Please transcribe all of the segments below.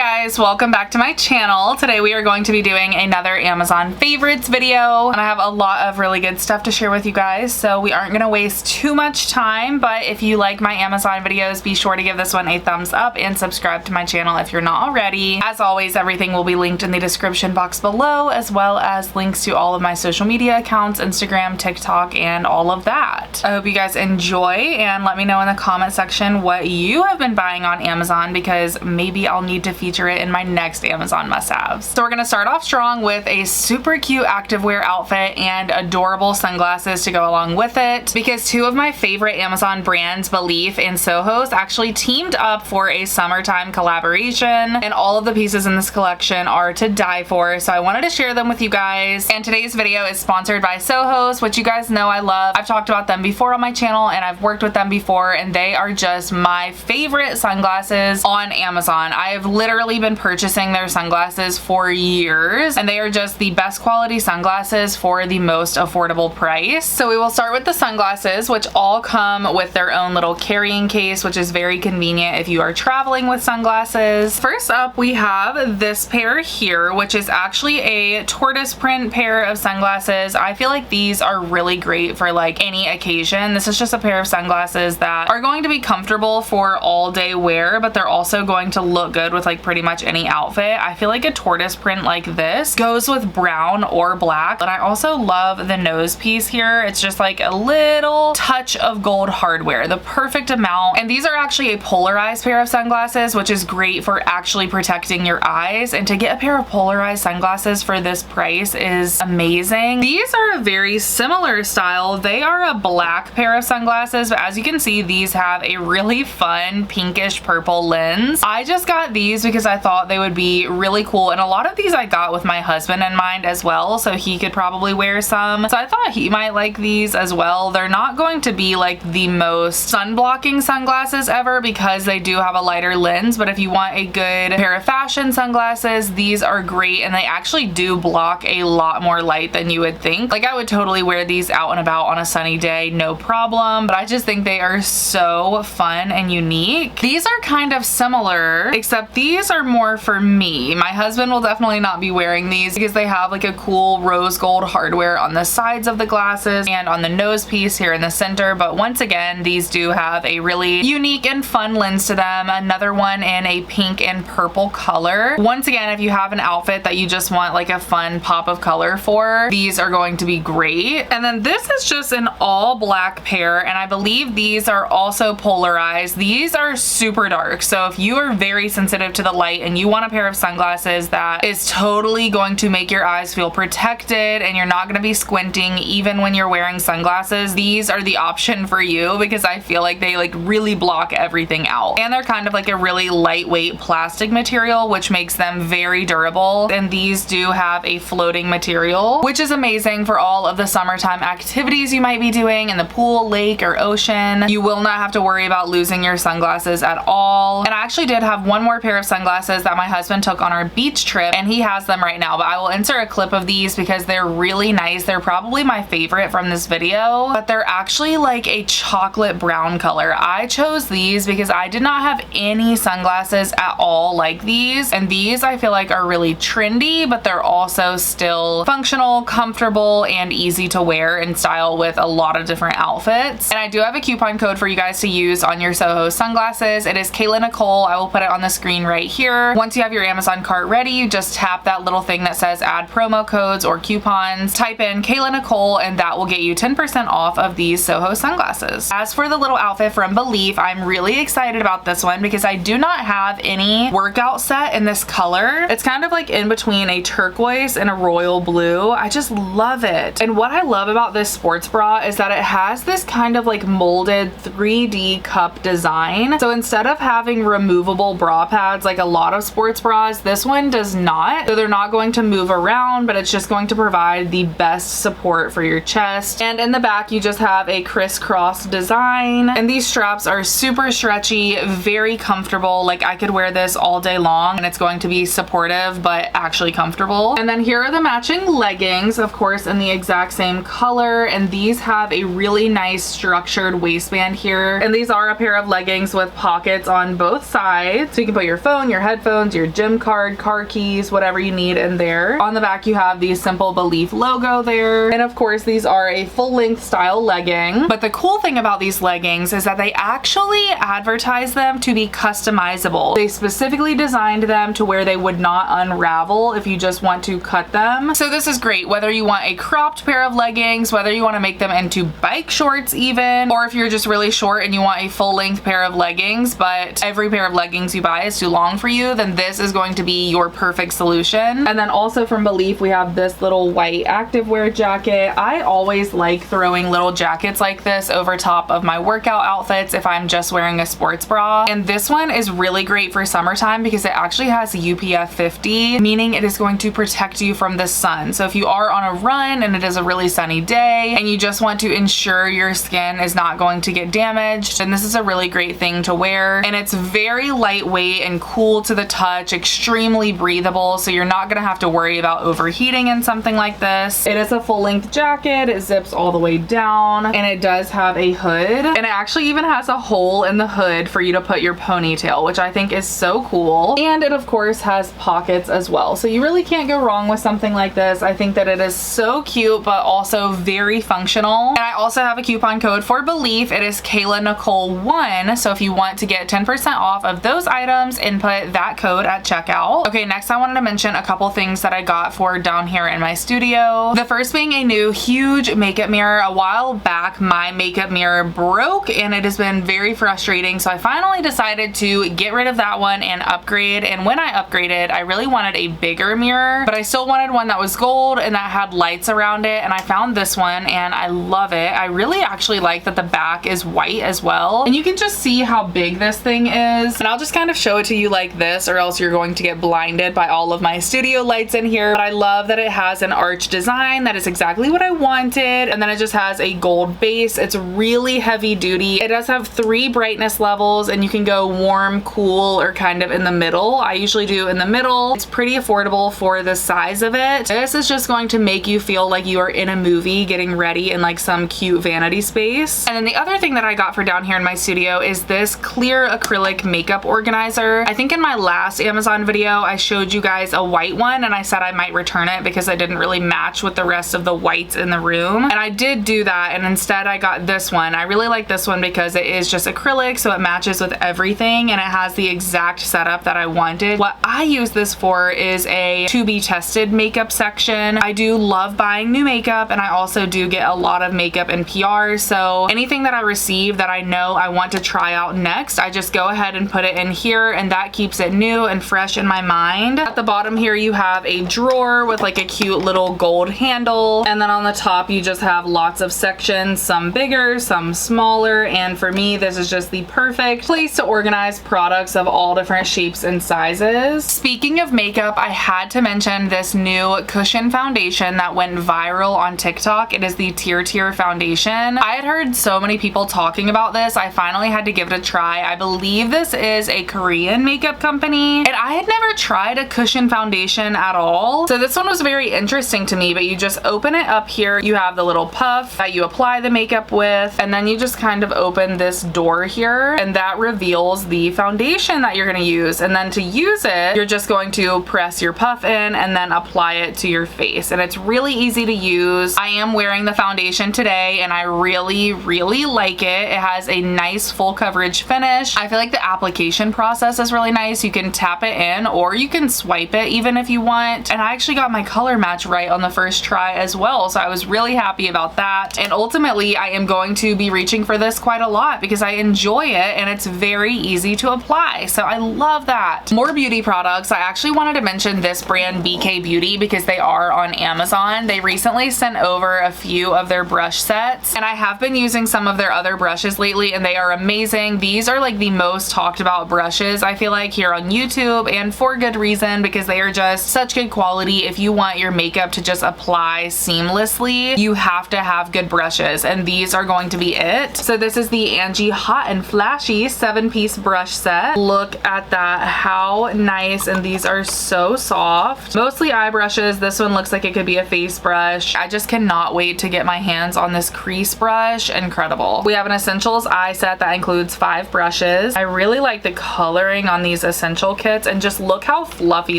guys, welcome back to my channel. Today we are going to be doing another Amazon favorites video, and I have a lot of really good stuff to share with you guys, so we aren't going to waste too much time. But if you like my Amazon videos, be sure to give this one a thumbs up and subscribe to my channel if you're not already. As always, everything will be linked in the description box below, as well as links to all of my social media accounts, Instagram, TikTok, and all of that. I hope you guys enjoy, and let me know in the comment section what you have been buying on Amazon, because maybe I'll need to feature it in my next Amazon must-haves. So we're gonna start off strong with a super cute activewear outfit and adorable sunglasses to go along with it, because two of my favorite Amazon brands, Belif and Soho's, actually teamed up for a summertime collaboration, and all of the pieces in this collection are to die for, so I wanted to share them with you guys. And today's video is sponsored by Soho's, which you guys know I love. I've talked about them before on my channel, and I've worked with them before, and they are just my favorite sunglasses on Amazon. I have literally been purchasing their sunglasses for years, and they are just the best quality sunglasses for the most affordable price. So we will start with the sunglasses, which all come with their own little carrying case, which is very convenient if you are traveling with sunglasses. First up, we have this pair here, which is actually a tortoise print pair of sunglasses. I feel like these are really great for like any occasion. This is just a pair of sunglasses that are going to be comfortable for all day wear, but they're also going to look good with like pretty much any outfit. I feel like a tortoise print like this goes with brown or black. But I also love the nose piece here. It's just like a little touch of gold hardware, the perfect amount. And these are actually a polarized pair of sunglasses, which is great for actually protecting your eyes. And to get a pair of polarized sunglasses for this price is amazing. These are a very similar style. They are a black pair of sunglasses, but as you can see, these have a really fun pinkish purple lens. I just got these because I thought they would be really cool, and a lot of these I got with my husband in mind as well, so he could probably wear some. So I thought he might like these as well. They're not going to be like the most sun-blocking sunglasses ever because they do have a lighter lens, but if you want a good pair of fashion sunglasses, these are great, and they actually do block a lot more light than you would think. Like, I would totally wear these out and about on a sunny day, no problem, but I just think they are so fun and unique. These are kind of similar, except these are more for me. My husband will definitely not be wearing these because they have like a cool rose gold hardware on the sides of the glasses and on the nose piece here in the center, but once again, these do have a really unique and fun lens to them. Another one in a pink and purple color. Once again, if you have an outfit that you just want like a fun pop of color for, these are going to be great. And then this is just an all black pair, and I believe these are also polarized. These are super dark, so if you are very sensitive to the light and you want a pair of sunglasses that is totally going to make your eyes feel protected and you're not going to be squinting even when you're wearing sunglasses, these are the option for you, because I feel like they like really block everything out, and they're kind of like a really lightweight plastic material, which makes them very durable. And these do have a floating material, which is amazing for all of the summertime activities you might be doing in the pool, lake, or ocean. You will not have to worry about losing your sunglasses at all. And I actually did have one more pair of sunglasses that my husband took on our beach trip, and he has them right now, but I will insert a clip of these because they're really nice. They're probably my favorite from this video, but they're actually like a chocolate brown color. I chose these because I did not have any sunglasses at all like these, and these I feel like are really trendy, but they're also still functional, comfortable, and easy to wear and style with a lot of different outfits. And I do have a coupon code for you guys to use on your Soho sunglasses. It is Kayla Nicole. I will put it on the screen right here. Once you have your Amazon cart ready, you just tap that little thing that says add promo codes or coupons, type in Kayla Nicole, and that will get you 10% off of these Soho sunglasses. As for the little outfit from Belif, I'm really excited about this one because I do not have any workout set in this color. It's kind of like in between a turquoise and a royal blue. I just love it. And what I love about this sports bra is that it has this kind of like molded 3D cup design. So instead of having removable bra pads like a lot of sports bras, this one does not. So they're not going to move around, but it's just going to provide the best support for your chest. And in the back, you just have a crisscross design. And these straps are super stretchy, very comfortable. Like, I could wear this all day long and it's going to be supportive, but actually comfortable. And then here are the matching leggings, of course, in the exact same color. And these have a really nice structured waistband here. And these are a pair of leggings with pockets on both sides. So you can put your phone, your headphones, your gym card, car keys, whatever you need in there. On the back you have the Simple Belief logo there. And of course these are a full-length style legging. But the cool thing about these leggings is that they actually advertise them to be customizable. They specifically designed them to where they would not unravel if you just want to cut them. So this is great whether you want a cropped pair of leggings, whether you want to make them into bike shorts even, or if you're just really short and you want a full-length pair of leggings but every pair of leggings you buy is too long for you, then this is going to be your perfect solution. And then also from Belief we have this little white activewear jacket. I always like throwing little jackets like this over top of my workout outfits if I'm just wearing a sports bra. And this one is really great for summertime because it actually has UPF 50, meaning it is going to protect you from the sun. So if you are on a run and it is a really sunny day and you just want to ensure your skin is not going to get damaged, then this is a really great thing to wear. And it's very lightweight and cool to the touch, extremely breathable, so you're not gonna have to worry about overheating in something like this. It is a full-length jacket, it zips all the way down, and it does have a hood, and it actually even has a hole in the hood for you to put your ponytail, which I think is so cool. And it of course has pockets as well, so you really can't go wrong with something like this. I think that it is so cute but also very functional. And I also have a coupon code for Belief. It is Kayla Nicole 1, so if you want to get 10% off of those items, input that code at checkout. Okay, next I wanted to mention a couple things that I got for down here in my studio. The first being a new huge makeup mirror. A while back my makeup mirror broke and it has been very frustrating, so I finally decided to get rid of that one and upgrade. And when I upgraded, I really wanted a bigger mirror, but I still wanted one that was gold and that had lights around it, and I found this one and I love it. I really actually like that the back is white as well, and you can just see how big this thing is. And I'll just kind of show it to you like this, or else you're going to get blinded by all of my studio lights in here. But I love that it has an arch design that is exactly what I wanted, and then it just has a gold base. It's really heavy duty. It does have 3 brightness levels, and you can go warm, cool, or kind of in the middle. I usually do in the middle. It's pretty affordable for the size of it. This is just going to make you feel like you are in a movie getting ready in like some cute vanity space. And then the other thing that I got for down here in my studio is this clear acrylic makeup organizer. I think in my last Amazon video I showed you guys a white one and I said I might return it because it didn't really match with the rest of the whites in the room, and I did do that, and instead I got this one. I really like this one because it is just acrylic, so it matches with everything and it has the exact setup that I wanted. What I use this for is a to be tested makeup section. I do love buying new makeup, and I also do get a lot of makeup and PR, so anything that I receive that I know I want to try out next, I just go ahead and put it in here, and that keeps it new and fresh in my mind. At the bottom here you have a drawer with like a cute little gold handle, and then on the top you just have lots of sections, some bigger, some smaller, and for me this is just the perfect place to organize products of all different shapes and sizes. Speaking of makeup, I had to mention this new cushion foundation that went viral on TikTok. It is the Tear foundation. I had heard so many people talking about this, I finally had to give it a try. I believe this is a Korean makeup company, and I had never tried a cushion foundation at all, so this one was very interesting to me. But you just open it up here, you have the little puff that you apply the makeup with, and then you just kind of open this door here, and that reveals the foundation that you're going to use. And then to use it, you're just going to press your puff in and then apply it to your face, and it's really easy to use. I am wearing the foundation today and I really like it. It has a nice full coverage finish. I feel like the application process is really nice. You can tap it in or you can swipe it even if you want, and I actually got my color match right on the first try as well, so I was really happy about that. And ultimately I am going to be reaching for this quite a lot because I enjoy it and it's very easy to apply, so I love that. More beauty products. I actually wanted to mention this brand BK Beauty because they are on Amazon. They recently sent over a few of their brush sets, and I have been using some of their other brushes lately and they are amazing. These are like the most talked about brushes I feel like here on YouTube, and for good reason, because they are just such good quality. If you want your makeup to just apply seamlessly, you have to have good brushes, and these are going to be it. So this is the Angie Hot and Flashy 7-piece brush set. Look at that, how nice, and these are so soft. Mostly eye brushes. This one looks like it could be a face brush. I just cannot wait to get my hands on this crease brush. Incredible. We have an essentials eye set that includes 5 brushes. I really like the coloring on these these essential kits, and just look how fluffy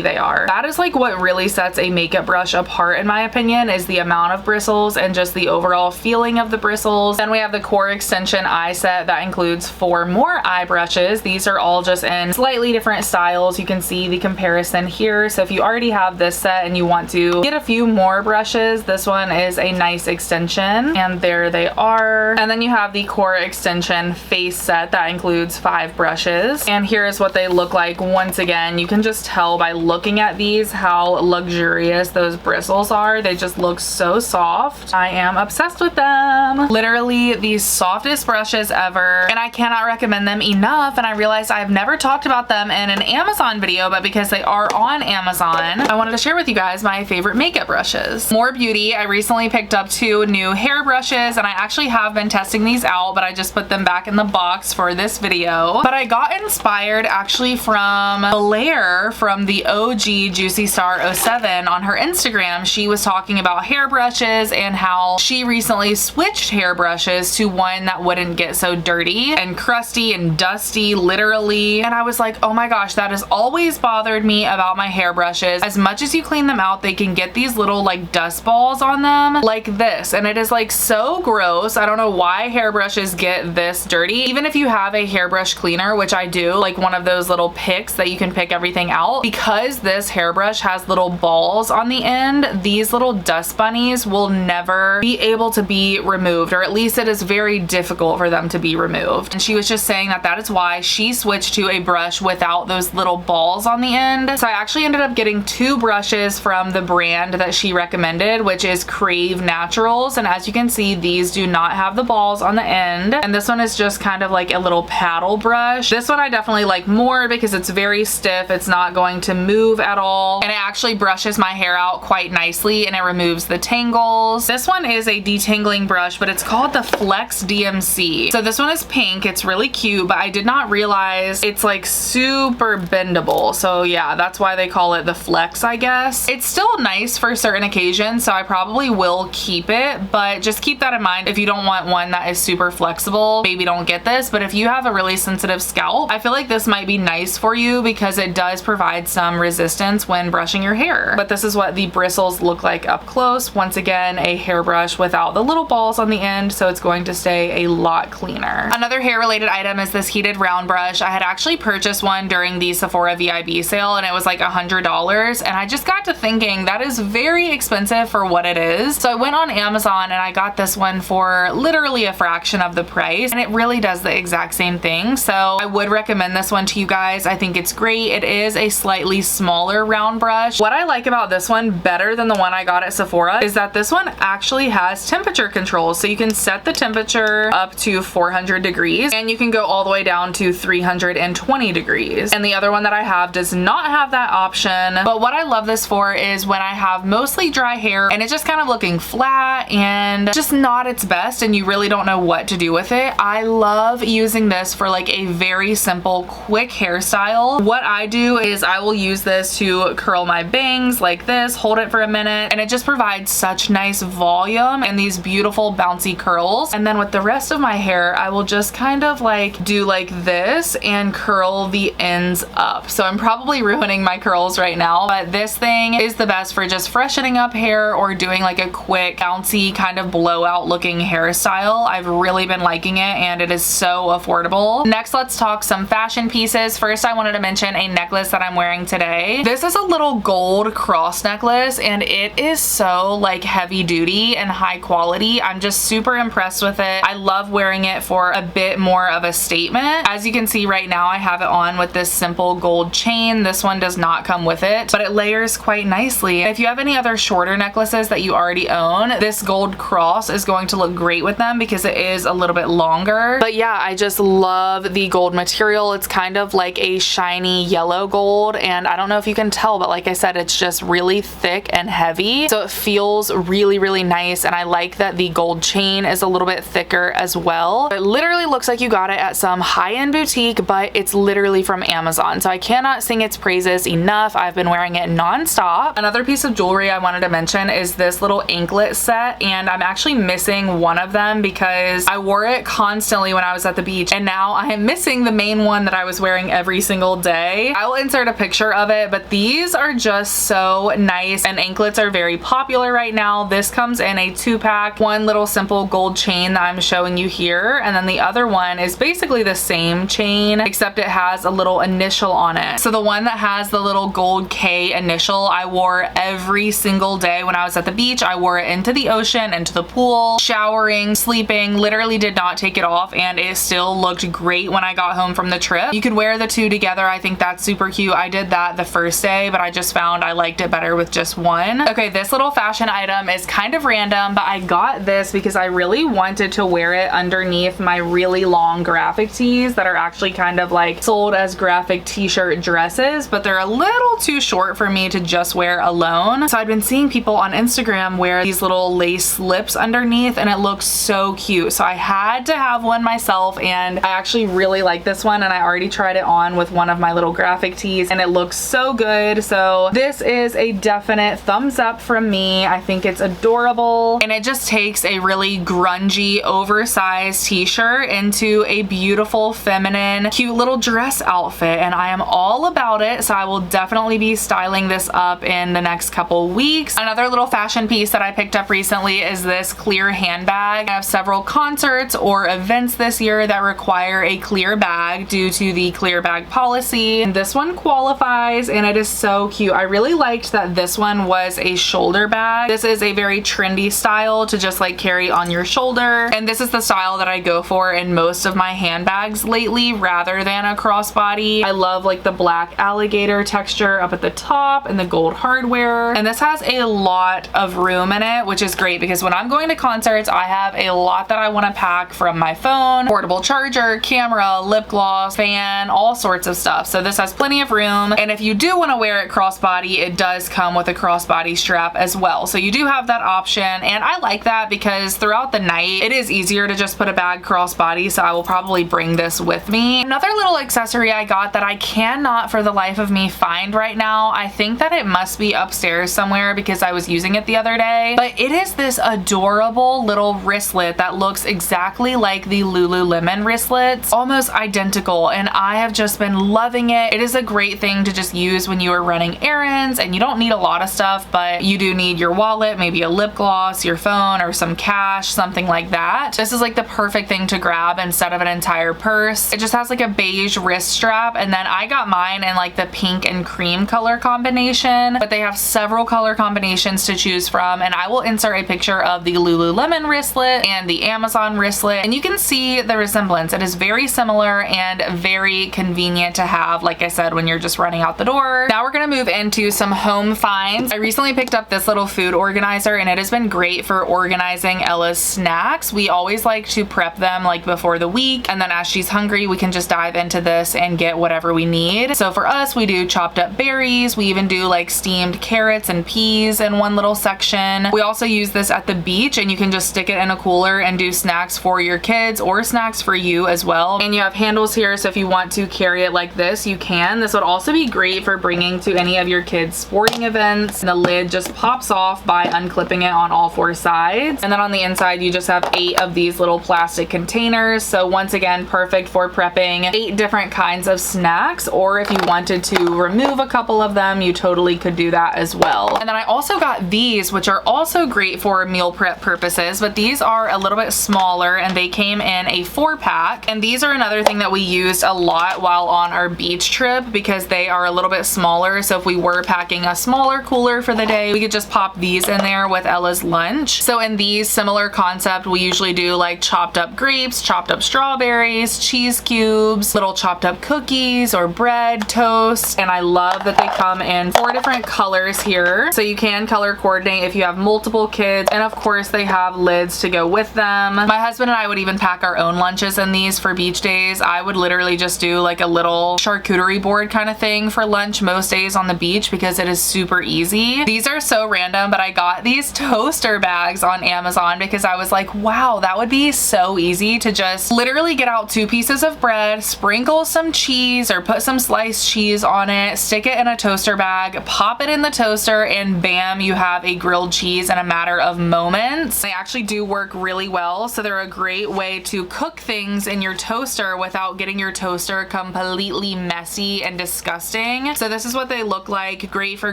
they are. That is like what really sets a makeup brush apart in my opinion, is the amount of bristles and just the overall feeling of the bristles. Then we have the core extension eye set that includes 4 more eye brushes. These are all just in slightly different styles. You can see the comparison here. So if you already have this set and you want to get a few more brushes, this one is a nice extension, and there they are. And then you have the core extension face set that includes 5 brushes, and here's what they look like. Once again, you can just tell by looking at these how luxurious those bristles are. They just look so soft. I am obsessed with them. Literally the softest brushes ever, and I cannot recommend them enough. And I realized I've never talked about them in an Amazon video, but because they are on Amazon, I wanted to share with you guys my favorite makeup brushes. More Beauty, I recently picked up 2 new hair brushes, and I actually have been testing these out, but I just put them back in the box for this video. But I got inspired actually from Blair from the OG Juicy Star 07 on her Instagram. She was talking about hair brushes and how she recently switched hair brushes to one that wouldn't get so dirty and crusty and dusty, literally. And I was like, oh my gosh, that has always bothered me about my hair brushes. As much as you clean them out, they can get these little like dust balls on them like this, and it is like so gross. I don't know why hairbrushes get this dirty. Even if you have a hairbrush cleaner, which I do, like one of those little picks that you can pick everything out, because this hairbrush has little balls on the end, these little dust bunnies will never be able to be removed, or at least it is very difficult for them to be removed. And she was just saying that that is why she switched to a brush without those little balls on the end. So I actually ended up getting 2 brushes from the brand that she recommended, which is Crave Naturals, and as you can see, these do not have the balls on the end, and this one is just kind of like a little paddle brush. This one I definitely like more because it's very stiff, it's not going to move at all, and it actually brushes my hair out quite nicely, and it removes the tangles. This one is a detangling brush, but it's called the Flex DMC. So this one is pink, it's really cute, but I did not realize it's like super bendable. So yeah, that's why they call it the Flex, I guess. It's still nice for certain occasions, so I probably will keep it, but just keep that in mind. If you don't want one that is super flexible, maybe don't get this. But if you have a really sensitive scalp, I feel like this might be nice for you because it does provide some resistance when brushing your hair. But this is what the bristles look like up close. Once again, a hairbrush without the little balls on the end, so it's going to stay a lot cleaner. Another hair related item is this heated round brush. I had actually purchased one during the Sephora VIB sale, and it was like $100, and I just got to thinking that is very expensive for what it is. So I went on Amazon and I got this one for literally a fraction of the price, and it really does the exact same thing. So I would recommend this one to you guys. I think it's great. It is a slightly smaller round brush. What I like about this one better than the one I got at Sephora is that this one actually has temperature controls. So you can set the temperature up to 400 degrees and you can go all the way down to 320 degrees. And the other one that I have does not have that option. But what I love this for is when I have mostly dry hair and it's just kind of looking flat and just not its best and you really don't know what to do with it. I love using this for like a very simple, quick hairstyle. What I do is I will use this to curl my bangs like this, hold it for a minute, and it just provides such nice volume and these beautiful bouncy curls. And then with the rest of my hair, I will just kind of like do like this and curl the ends up. So I'm probably ruining my curls right now, but this thing is the best for just freshening up hair or doing like a quick bouncy kind of blowout looking hairstyle. I've really been liking it and it is so affordable. Next, let's talk some fashion pieces. First, I wanted to mention a necklace that I'm wearing today. This is a little gold cross necklace and it is so like heavy duty and high quality. I'm just super impressed with it. I love wearing it for a bit more of a statement. As you can see right now, I have it on with this simple gold chain. This one does not come with it, but it layers quite nicely. If you have any other shorter necklaces that you already own, this gold cross is going to look great with them because it is a little bit longer. But yeah, I just love the gold material. It's kind of like a shiny yellow gold, and I don't know if you can tell, but like I said, it's just really thick and heavy, so it feels really, really nice. And I like that the gold chain is a little bit thicker as well. It literally looks like you got it at some high-end boutique, but it's literally from Amazon, so I cannot sing its praises enough. I've been wearing it non-stop. Another piece of jewelry I wanted to mention is this little anklet set, and I'm actually missing one of them because I wore it constantly when I was at the beach, and now I am missing the main one that I was wearing every every single day. I will insert a picture of it, but these are just so nice, and anklets are very popular right now. This comes in a 2-pack, one little simple gold chain that I'm showing you here, and then the other one is basically the same chain except it has a little initial on it. So the one that has the little gold K initial I wore every single day when I was at the beach. I wore it into the ocean, into the pool, showering, sleeping, literally did not take it off, and it still looked great when I got home from the trip. You could wear the two together. I think that's super cute. I did that the first day, but I just found I liked it better with just one. Okay, this little fashion item is kind of random, but I got this because I really wanted to wear it underneath my really long graphic tees that are actually kind of like sold as graphic t-shirt dresses, but they're a little too short for me to just wear alone. So I'd been seeing people on Instagram wear these little lace slips underneath, and it looks so cute. So I had to have one myself, and I actually really like this one, and I already tried it on with one of my little graphic tees, and it looks so good. So this is a definite thumbs up from me. I think it's adorable, and it just takes a really grungy, oversized t-shirt into a beautiful, feminine, cute little dress outfit, and I am all about it. So I will definitely be styling this up in the next couple weeks. Another little fashion piece that I picked up recently is this clear handbag. I have several concerts or events this year that require a clear bag due to the clear bag policy, and this one qualifies, and it is so cute. I really liked that this one was a shoulder bag. This is a very trendy style to just like carry on your shoulder, and this is the style that I go for in most of my handbags lately rather than a crossbody. I love like the black alligator texture up at the top and the gold hardware, and this has a lot of room in it, which is great because when I'm going to concerts I have a lot that I want to pack, from my phone, portable charger, camera, lip gloss, fan, all sorts of stuff. So this has plenty of room, and if you do want to wear it crossbody, it does come with a crossbody strap as well. So you do have that option, and I like that because throughout the night it is easier to just put a bag crossbody, so I will probably bring this with me. Another little accessory I got that I cannot for the life of me find right now, I think that it must be upstairs somewhere because I was using it the other day, but it is this adorable little wristlet that looks exactly like the Lululemon wristlets, almost identical, and I have just been loving it. It is a great thing to just use when you are running errands and you don't need a lot of stuff, but you do need your wallet, maybe a lip gloss, your phone, or some cash, something like that. This is like the perfect thing to grab instead of an entire purse. It just has like a beige wrist strap, and then I got mine in like the pink and cream color combination, but they have several color combinations to choose from, and I will insert a picture of the Lululemon wristlet and the Amazon wristlet, and you can see the resemblance. It is very similar and very convenient to have, like I said, when you're just running out the door. Now we're gonna move into some home finds. I recently picked up this little food organizer, and it has been great for organizing Ella's snacks. We always like to prep them like before the week, and then as she's hungry we can just dive into this and get whatever we need. So for us, we do chopped up berries. We even do like steamed carrots and peas in one little section. We also use this at the beach, and you can just stick it in a cooler and do snacks for your kids or snacks for you as well. And you have handles here, so if you want to carry it like this, you can. This would also be great for bringing to any of your kids' sporting events. And the lid just pops off by unclipping it on all 4 sides. And then on the inside, you just have 8 of these little plastic containers. So once again, perfect for prepping 8 different kinds of snacks, or if you wanted to remove a couple of them, you totally could do that as well. And then I also got these, which are also great for meal prep purposes, but these are a little bit smaller, and they came in a 4-pack. And these are another thing that we used a lot while on our beach trip because they are a little bit smaller. So if we were packing a smaller cooler for the day, we could just pop these in there with Ella's lunch. So in these, similar concept, we usually do like chopped up grapes, chopped up strawberries, cheese cubes, little chopped up cookies or bread, toast, and I love that they come in 4 different colors here. So you can color coordinate if you have multiple kids, and of course they have lids to go with them. My husband and I would even pack our own lunches in these for beach days. I would literally just do like a little charcuterie board kind of thing for lunch most days on the beach because it is super easy. These are so random, but I got these toaster bags on Amazon because I was like, wow, that would be so easy to just literally get out 2 pieces of bread, sprinkle some cheese or put some sliced cheese on it, stick it in a toaster bag, pop it in the toaster, and bam, you have a grilled cheese in a matter of moments. They actually do work really well, so they're a great way to cook things in your toaster without getting your toaster completely completely messy and disgusting. So this is what they look like. Great for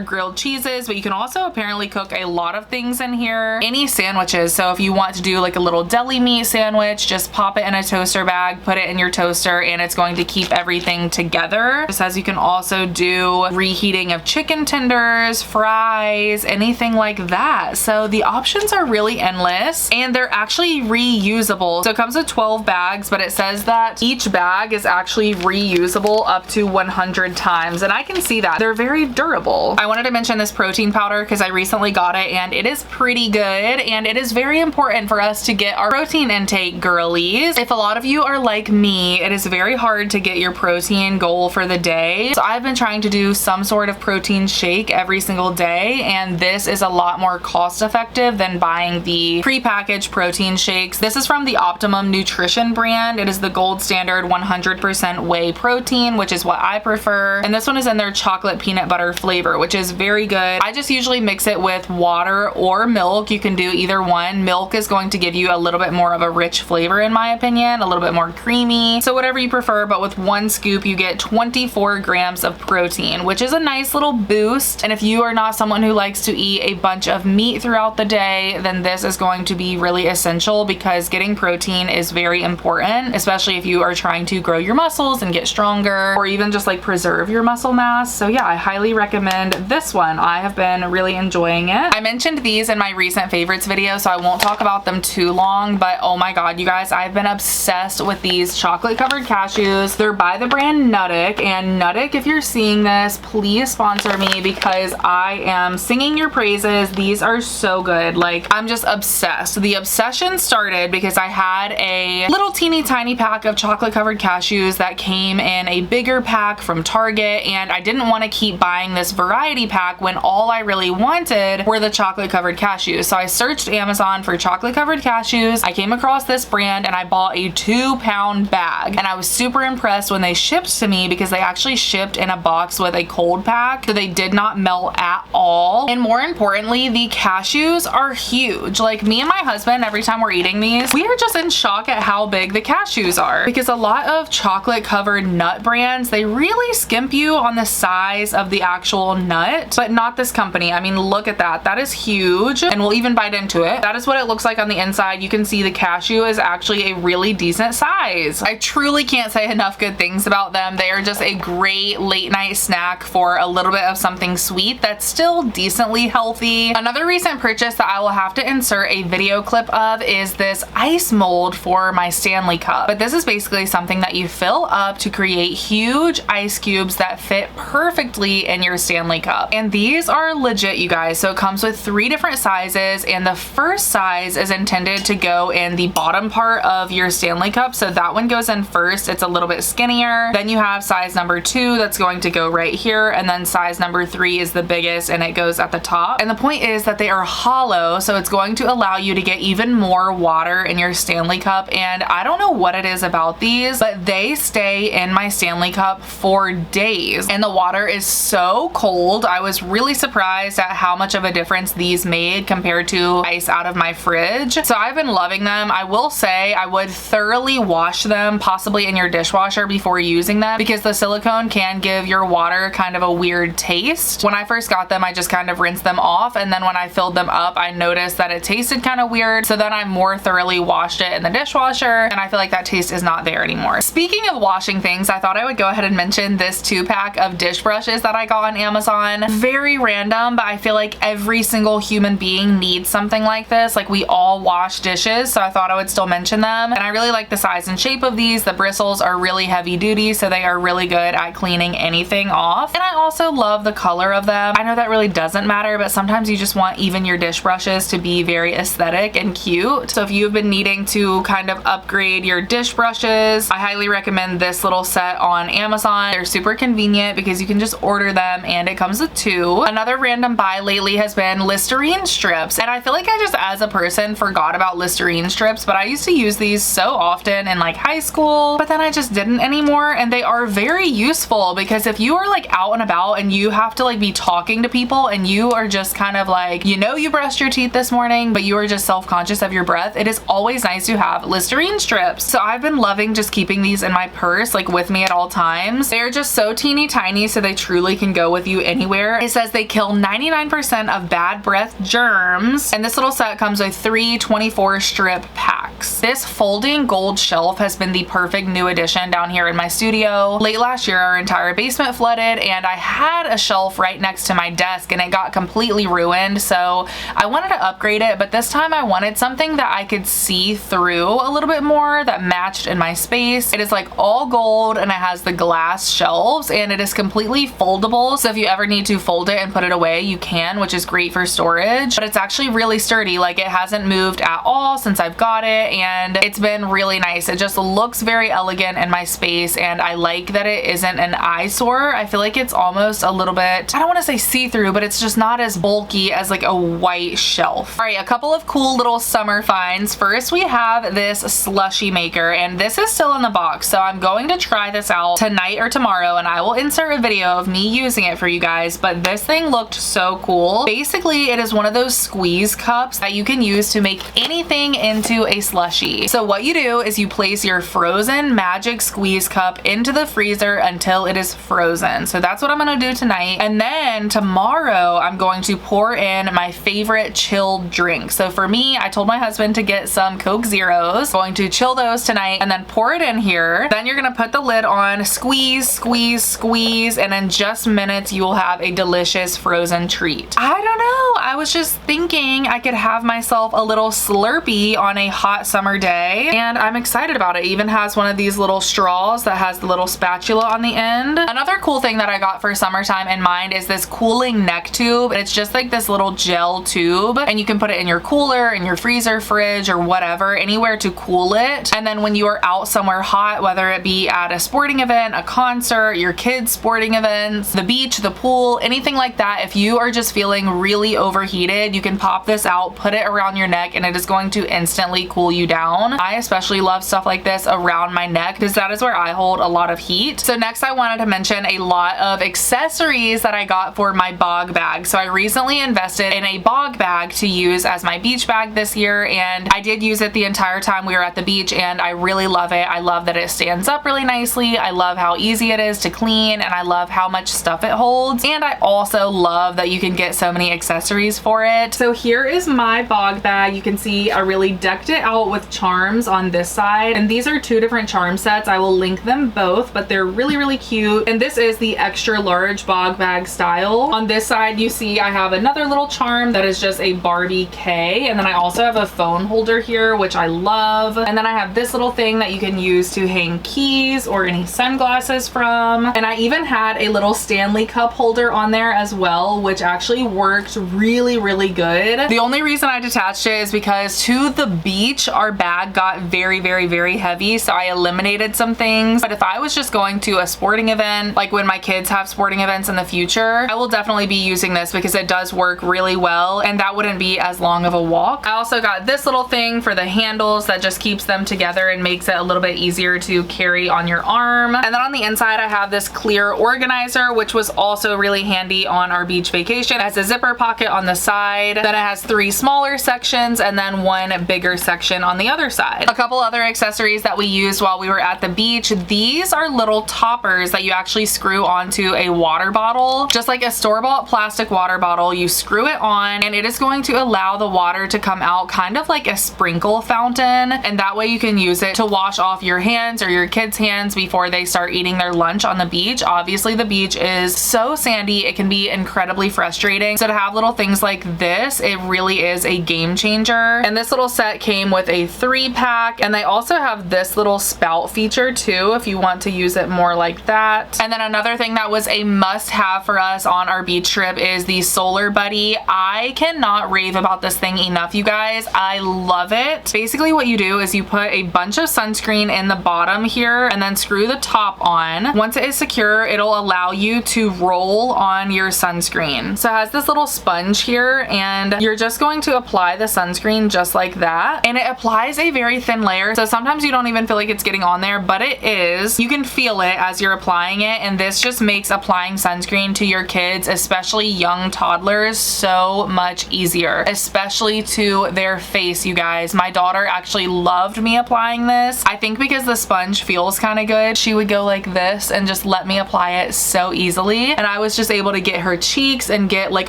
grilled cheeses, but you can also apparently cook a lot of things in here. Any sandwiches. So if you want to do like a little deli meat sandwich, just pop it in a toaster bag, put it in your toaster, and it's going to keep everything together. It says you can also do reheating of chicken tenders, fries, anything like that. So the options are really endless, and they're actually reusable. So it comes with 12 bags, but it says that each bag is actually reusable up to 100 times, and I can see that. They're very durable. I wanted to mention this protein powder because I recently got it, and it is pretty good, and it is very important for us to get our protein intake, girlies. If a lot of you are like me, it is very hard to get your protein goal for the day. So I've been trying to do some sort of protein shake every single day, and this is a lot more cost effective than buying the prepackaged protein shakes. This is from the Optimum Nutrition brand. It is the gold standard 100% whey protein, which is what I prefer. And this one is in their chocolate peanut butter flavor, which is very good. I just usually mix it with water or milk. You can do either one. Milk is going to give you a little bit more of a rich flavor, in my opinion, a little bit more creamy. So whatever you prefer, but with one scoop, you get 24 grams of protein, which is a nice little boost. And if you are not someone who likes to eat a bunch of meat throughout the day, then this is going to be really essential, because getting protein is very important, especially if you are trying to grow your muscles and get stronger, or even just like preserve your muscle mass. So yeah, I highly recommend this one. I have been really enjoying it. I mentioned these in my recent favorites video, so I won't talk about them too long, but oh my god, you guys, I've been obsessed with these chocolate covered cashews. They're by the brand Nuttic, and Nuttic, if you're seeing this, please sponsor me, because I am singing your praises. These are so good. Like, I'm just obsessed. The obsession started because I had a little teeny tiny pack of chocolate covered cashews that came in a bigger pack from Target, and I didn't want to keep buying this variety pack when all I really wanted were the chocolate covered cashews. So I searched Amazon for chocolate covered cashews. I came across this brand and I bought a 2-pound bag, and I was super impressed when they shipped to me, because they actually shipped in a box with a cold pack, so they did not melt at all. And more importantly, the cashews are huge. Like, me and my husband, every time we're eating these, we are just in shock at how big the cashews are, because a lot of chocolate covered nut brands, they really skimp you on the size of the actual nut, but not this company. I mean, look at that. That is huge, and we'll even bite into it. That is what it looks like on the inside. You can see the cashew is actually a really decent size. I truly can't say enough good things about them. They are just a great late night snack for a little bit of something sweet that's still decently healthy. Another recent purchase that I will have to insert a video clip of is this ice mold for my Stanley cup. But this is basically something that you fill up to create huge ice cubes that fit perfectly in your Stanley cup. And these are legit, you guys. So it comes with 3 different sizes, and the first size is intended to go in the bottom part of your Stanley cup. So that one goes in first. It's a little bit skinnier. Then you have size number 2 that's going to go right here, and then size number 3 is the biggest, and it goes at the top. And the point is that they are hollow, so it's going to allow you to get even more water in your Stanley cup. And I don't know what it is about these, but they stay in my Stanley cup for days, and the water is so cold. I was really surprised at how much of a difference these made compared to ice out of my fridge. So I've been loving them. I will say I would thoroughly wash them, possibly in your dishwasher, before using them, because the silicone can give your water kind of a weird taste. When I first got them, I just kind of rinsed them off, and then when I filled them up, I noticed that it tasted kind of weird. So then I more thoroughly washed it in the dishwasher, and I feel like that taste is not there anymore. Speaking of washing things, I thought I would go ahead and mention this 2-pack of dish brushes that I got on Amazon. Very random, but I feel like every single human being needs something like this. Like, we all wash dishes, so I thought I would still mention them. And I really like the size and shape of these. The bristles are really heavy duty, so they are really good at cleaning anything off. And I also love the color of them. I know that really doesn't matter, but sometimes you just want even your dish brushes to be very aesthetic and cute. So if you've been needing to kind of upgrade your dish brushes, I highly recommend this little set on Amazon. They're super convenient because you can just order them, and it comes with 2. Another random buy lately has been Listerine strips, and I feel like I just, as a person, forgot about Listerine strips, but I used to use these so often in like high school, but then I just didn't anymore. And they are very useful, because if you are like out and about and you have to like be talking to people, and you are just kind of like, you know, you brushed your teeth this morning, but you are just self-conscious of your breath, it is always nice to have Listerine strips. So I've been loving just keeping these in my purse. Like, with me at all times. They're just so teeny tiny, so they truly can go with you anywhere. It says they kill 99% of bad breath germs, and this little set comes with 3 24 strip packs. This folding gold shelf has been the perfect new addition down here in my studio. Late last year, our entire basement flooded, and I had a shelf right next to my desk and it got completely ruined, so I wanted to upgrade it, but this time I wanted something that I could see through a little bit more that matched in my space. It is like all gold and it has the glass shelves and it is completely foldable, so if you ever need to fold it and put it away, you can, which is great for storage. But it's actually really sturdy. Like, it hasn't moved at all since I've got it, and it's been really nice. It just looks very elegant in my space, and I like that it isn't an eyesore. I feel like it's almost a little bit, I don't want to say see-through, but it's just not as bulky as like a white shelf. All right, a couple of cool little summer finds. First, we have this slushy maker, and this is still in the box, so I'm going to try this out tonight or tomorrow, and I will insert a video of me using it for you guys. But this thing looked so cool. Basically, it is one of those squeeze cups that you can use to make anything into a slushie. So what you do is you place your frozen magic squeeze cup into the freezer until it is frozen. So that's what I'm gonna do tonight. And then tomorrow, I'm going to pour in my favorite chilled drink. So for me, I told my husband to get some Coke Zeros. Going to chill those tonight and then pour it in here. Then you're gonna put the lid on, squeeze, squeeze, squeeze, and in just minutes, you will have a delicious frozen treat. I don't know. I was just thinking I could have myself a little Slurpee on a hot summer day, and I'm excited about it. It even has one of these little straws that has the little spatula on the end. Another cool thing that I got for summertime in mind is this cooling neck tube. It's just like this little gel tube, and you can put it in your cooler, in your freezer, fridge, or whatever, anywhere to cool it. And then when you are out somewhere hot, whether it be at a sporting event, a concert, your kids' sporting events, the beach, the pool, anything like that, if you are just feeling really overheated, you can pop this out, put it around your neck, and it is going to instantly cool you down. I especially love stuff like this around my neck because that is where I hold a lot of heat. So next, I wanted to mention a lot of accessories that I got for my bog bag. So I recently invested in a bog bag to use as my beach bag this year, and I did use it the entire time we were at the beach, and I really love it. I love that it stands up really nicely. I love how easy it is to clean, and I love how much stuff it holds. And I also love that you can get so many accessories for it. So here is my bog bag. You can see I really decked it out with charms on this side, and these are 2 different charm sets. I will link them both, but they're really, really cute. And this is the extra large bog bag style. On this side, you see I have another little charm that is just a Barbie K, and then I also have a phone holder here, which I love. And then I have this little thing that you can use to hang keys or any sunglasses from. And I even had a little Stanley cup holder on there as well, which actually worked really, really good. The only reason I detached it is because to the beach, our bag got very, very, very heavy, so I eliminated some things. But if I was just going to a sporting event, like when my kids have sporting events in the future, I will definitely be using this because it does work really well, and that wouldn't be as long of a walk. I also got this little thing for the handles that just keeps them together and makes it a little bit easier to carry on your arm. And then on the inside, I have this clear organizer, which was also really handy on our beach vacation. It has a zipper pocket on the side, then it has 3 smaller sections, and then 1 bigger section on the other side. A couple other accessories that we used while we were at the beach. These are little toppers that you actually screw onto a water bottle. Just like a store-bought plastic water bottle, you screw it on, and it is going to allow the water to come out kind of like a sprinkle fountain, and that way you can use it to wash off your hands or your kids' hands before they start eating their lunch on the beach. Obviously, the beach is so sandy, it can be incredibly frustrating. So to have little things like this, it really is a game changer. And this little set came with a 3-pack, and they also have this little spout feature too if you want to use it more like that. And then another thing that was a must-have for us on our beach trip is the Solar Buddy. I cannot rave about this thing enough, you guys. I love it. Basically what you do is you put a bunch of sunscreen in the bottom here and then screw the top on. Once it is secure, it'll allow you to roll on your sunscreen. So it has this little sponge sponge here, and you're just going to apply the sunscreen just like that, and it applies a very thin layer, so sometimes you don't even feel like it's getting on there, but it is. You can feel it as you're applying it, and this just makes applying sunscreen to your kids, especially young toddlers, so much easier, especially to their face, you guys. My daughter actually loved me applying this. I think because the sponge feels kind of good, she would go like this and just let me apply it so easily, and I was just able to get her cheeks and get like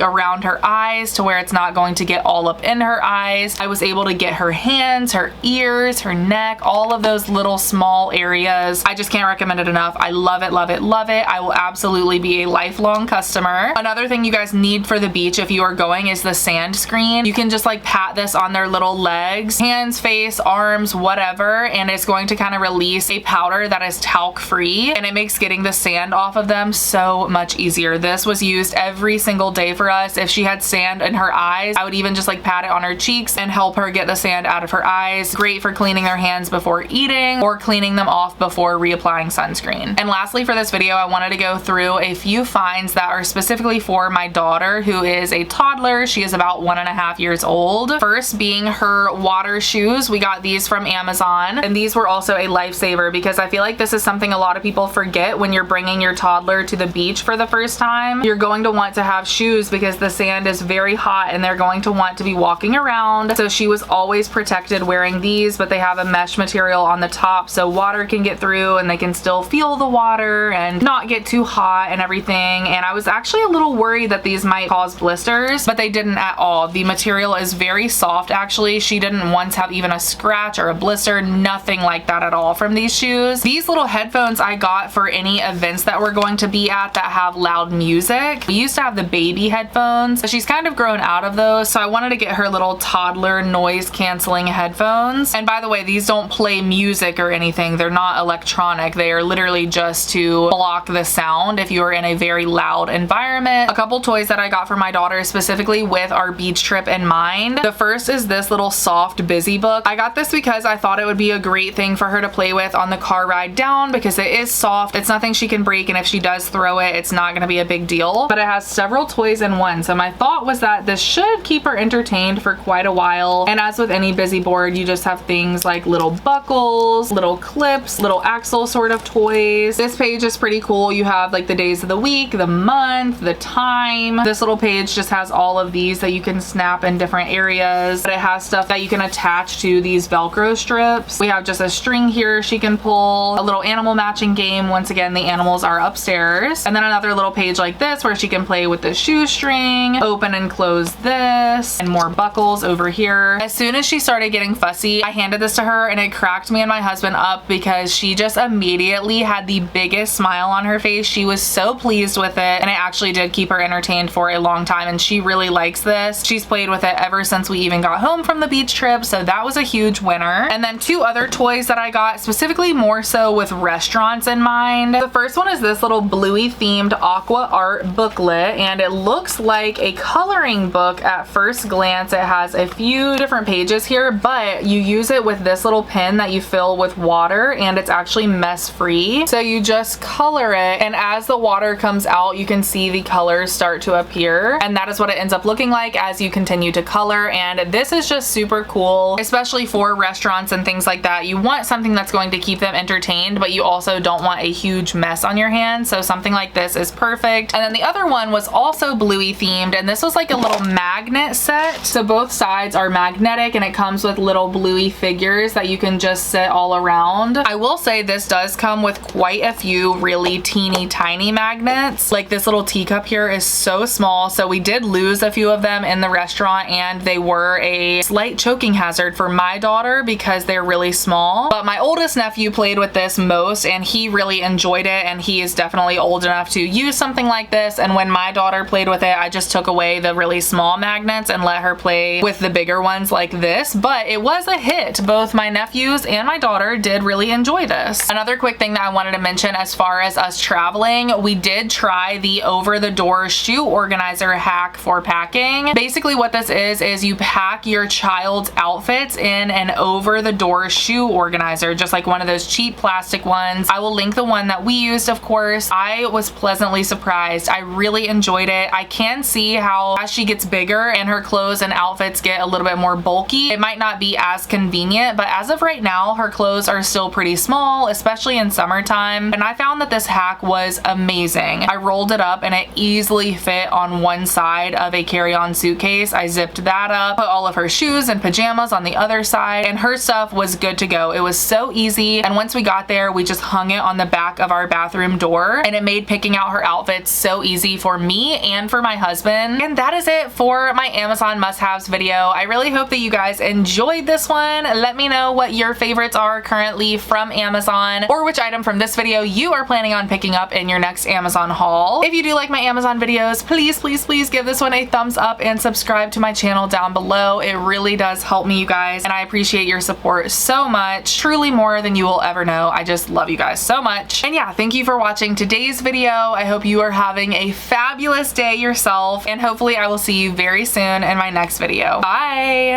around her eyes to where it's not going to get all up in her eyes. I was able to get her hands, her ears, her neck, all of those little small areas. I just can't recommend it enough. I love it, love it, love it. I will absolutely be a lifelong customer. Another thing you guys need for the beach if you are going is the sand screen. You can just like pat this on their little legs, hands, face, arms, whatever, and it's going to kind of release a powder that is talc free, and it makes getting the sand off of them so much easier. This was used every single day for us. If she had sand in her eyes, I would even just like pat it on her cheeks and help her get the sand out of her eyes. Great for cleaning their hands before eating or cleaning them off before reapplying sunscreen. And lastly for this video, I wanted to go through a few finds that are specifically for my daughter, who is a toddler. She is about 1.5 years old. First being her water shoes. We got these from Amazon, and these were also a lifesaver because I feel like this is something a lot of people forget when you're bringing your toddler to the beach for the first time. You're going to want to have shoes because the sand is very hot and they're going to want to be walking around. So she was always protected wearing these, but they have a mesh material on the top so water can get through and they can still feel the water and not get too hot and everything. And I was actually a little worried that these might cause blisters, but they didn't at all. The material is very soft actually. She didn't once have even a scratch or a blister, nothing like that at all from these shoes. These little headphones I got for any events that we're going to be at that have loud music. We used to have the baby headphones, but she's kind of grown out of those, so I wanted to get her little toddler noise canceling headphones. And by the way, these don't play music or anything. They're not electronic. They are literally just to block the sound if you are in a very loud environment. A couple toys that I got for my daughter specifically with our beach trip in mind. The first is this little soft busy book. I got this because I thought it would be a great thing for her to play with on the car ride down because it is soft. It's nothing she can break, and if she does throw it, it's not going to be a big deal, but it has several toys in one. So my thought was that this should keep her entertained for quite a while. And as with any busy board, you just have things like little buckles, little clips, little axle sort of toys. This page is pretty cool. You have like the days of the week, the month, the time. This little page just has all of these that you can snap in different areas, but it has stuff that you can attach to these Velcro strips. We have just a string here she can pull, a little animal matching game. Once again, the animals are upstairs. And then another little page like this where she can play with the shoestring, open and close this, and more buckles over here. As soon as she started getting fussy, I handed this to her and it cracked me and my husband up because she just immediately had the biggest smile on her face. She was so pleased with it, and it actually did keep her entertained for a long time, and she really likes this. She's played with it ever since we even got home from the beach trip, so that was a huge winner. And then two other toys that I got specifically more so with restaurants in mind. The first one is this little bluey themed aqua art booklet, and it looks like a coloring book at first glance. It has a few different pages here, but you use it with this little pen that you fill with water, and it's actually mess free. So you just color it, and as the water comes out, you can see the colors start to appear, and that is what it ends up looking like as you continue to color. And this is just super cool, especially for restaurants and things like that. You want something that's going to keep them entertained, but you also don't want a huge mess on your hands, so something like this is perfect. And then the other one was also bluey themed, and this was like a little magnet set. So both sides are magnetic, and it comes with little bluey figures that you can just sit all around. I will say this does come with quite a few really teeny tiny magnets. Like this little teacup here is so small, so we did lose a few of them in the restaurant, and they were a slight choking hazard for my daughter because they're really small. But my oldest nephew played with this most, and he really enjoyed it, and he is definitely old enough to use something like this. And when my daughter played with it, I just took away the really small magnets and let her play with the bigger ones like this. But it was a hit. Both my nephews and my daughter did really enjoy this. Another quick thing that I wanted to mention as far as us traveling, we did try the over-the-door shoe organizer hack for packing. Basically what this is you pack your child's outfits in an over-the-door shoe organizer, just like one of those cheap plastic ones. I will link the one that we used, of course. I was pleasantly surprised. I really enjoyed it. I can see how how as she gets bigger and her clothes and outfits get a little bit more bulky, it might not be as convenient, but as of right now, her clothes are still pretty small, especially in summertime, and I found that this hack was amazing. I rolled it up and it easily fit on one side of a carry-on suitcase. I zipped that up, put all of her shoes and pajamas on the other side, and her stuff was good to go. It was so easy, and once we got there, we just hung it on the back of our bathroom door, and it made picking out her outfits so easy for me and for my husband. And that is it for my Amazon must-haves video. I really hope that you guys enjoyed this one. Let me know what your favorites are currently from Amazon, or which item from this video you are planning on picking up in your next Amazon haul. If you do like my Amazon videos, please give this one a thumbs up and subscribe to my channel down below. It really does help me, you guys, and I appreciate your support so much, truly more than you will ever know. I just love you guys so much. And yeah, thank you for watching today's video. I hope you are having a fabulous day yourself, and hopefully I will see you very soon in my next video. Bye!